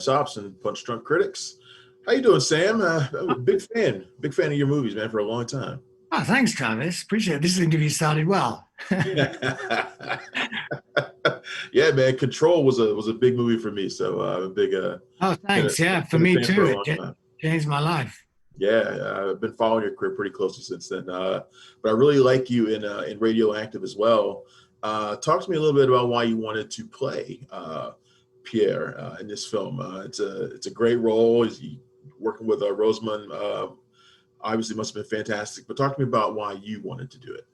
Sops and Punch Drunk Critics. How you doing, Sam? I'm a big fan of your movies, man, for a long time. Oh, thanks, Travis. Appreciate it. This interview started well. Yeah, man. Control was a big movie for me, so I'm a big Oh, been a, thanks. Yeah, for been a me fan for too. a It long time. changed my life. Yeah, I've been following your career pretty closely since then. But I really like you in Radioactive as well. Talk to me a little bit about why you wanted to play Pierre in this film. It's a great role. Is he working with Rosamund? Obviously, must have been fantastic. But talk to me about why you wanted to do it.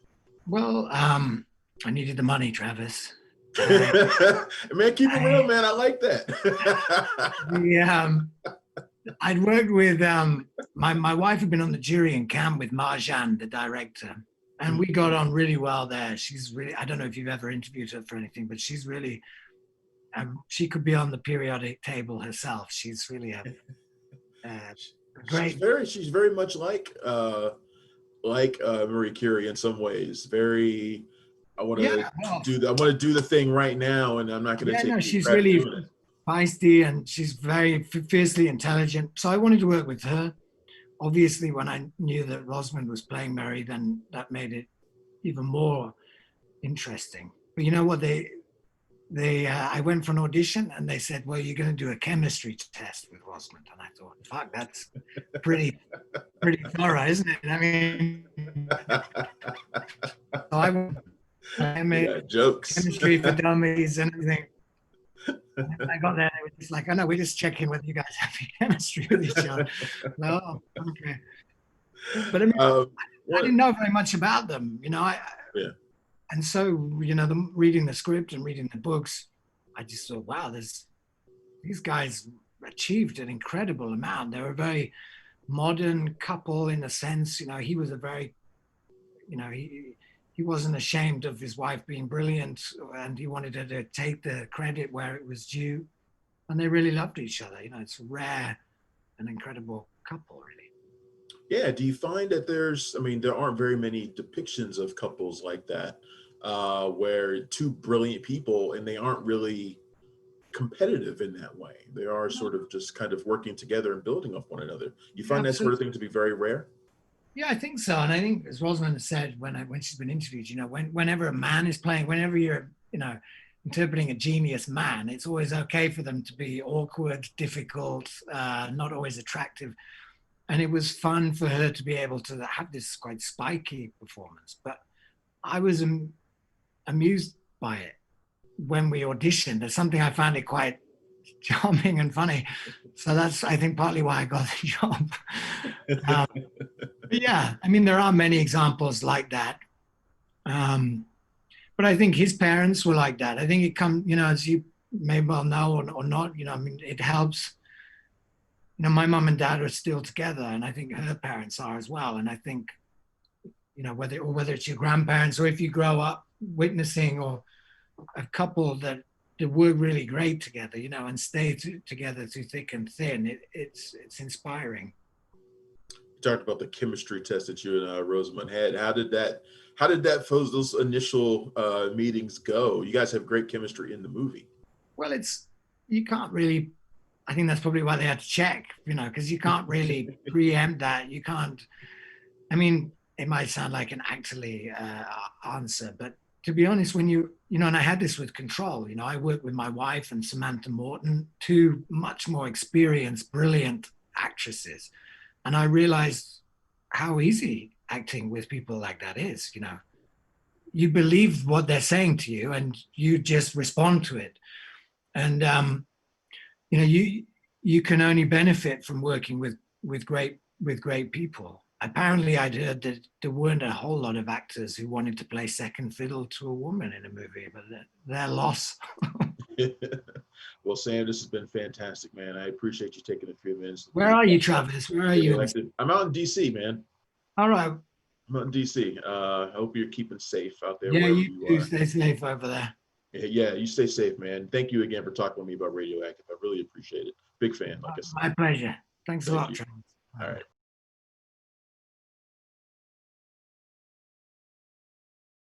Well, I needed the money, Travis. Man, keep it real, I, man. I like that. the, I'd worked with my wife had been on the jury in Cannes with Marjan, the director, and we got on really well there. She's really, I don't know if you've ever interviewed her for anything, but she's really she could be on the periodic table herself. She's really a great. She's very much like Marie Curie in some ways. Very, I want to Yeah, well, I want to do the thing right now, and I'm not going to yeah, take no, any she's credit really doing it. feisty and she's very fiercely intelligent. So I wanted to work with her. Obviously, when I knew that Rosamund was playing Mary, then that made it even more interesting. But you know what? I went for an audition and they said, "Well, you're going to do a chemistry test with Rosamund." And I thought, "Fuck, that's pretty thorough, isn't it?" I mean, so I made Yeah, jokes. chemistry for dummies and everything. I got there, they were just like, "Oh no, we're just checking whether you guys have chemistry with each other." No, okay. But I mean, I What? didn't know very much about them, Yeah. and so reading the script and reading the books, I just thought, wow, these guys achieved an incredible amount. They were a very modern couple in a sense. He was a very, he wasn't ashamed of his wife being brilliant, and he wanted her to take the credit where it was due. And they really loved each other. It's a rare and incredible couple, really. Yeah. Do you find that I mean, there aren't very many depictions of couples like that, where two brilliant people and they aren't really competitive in that way. They are sort of just kind of working together and building off one another. You Yeah, find that sort of absolutely. thing to be very rare? Yeah, I think so. And I think, as Rosamund said when she's been interviewed, whenever a man is playing, whenever you're, interpreting a genius man, it's always okay for them to be awkward, difficult, not always attractive. And it was fun for her to be able to have this quite spiky performance. But I was amused by it when we auditioned. There's something I found it quite charming and funny. So that's, I think, partly why I got the job. Um, but yeah, I mean, there are many examples like that. Um, but I think his parents were like that. I think it comes, as you may well know or not, I mean, it helps. My mom and dad are still together, and I think her parents are as well. And I think, whether it's your grandparents or if you grow up witnessing or a couple that work really great together, and stay together through thick and thin, it's inspiring. You talked about the chemistry test that you and Rosamund had. How did those initial meetings go? You guys have great chemistry in the movie. Well, you can't really. I think that's probably why they had to check, because you can't really preempt that. You can't. I mean, it might sound like an actorly answer, but to be honest, when and I had this with Control. I worked with my wife and Samantha Morton, two much more experienced, brilliant actresses, and I realized how easy acting with people like that is. You believe what they're saying to you, and you just respond to it, and you can only benefit from working with great people. Apparently, I'd heard that there weren't a whole lot of actors who wanted to play second fiddle to a woman in a movie, but their loss. Well, Sam, this has been fantastic, man. I appreciate you taking a few minutes to Where really are you, catch up. Travis? Where are you? Radioactive. I'm out in DC, man. All right. I'm out in DC. I hope you're keeping safe out there Yeah, wherever you you do are. stay safe over there. Yeah, you stay safe, man. Thank you again for talking with me about Radioactive. I really appreciate it. Big fan, like I said. My pleasure. Thanks a Thank lot, you. Travis. All right.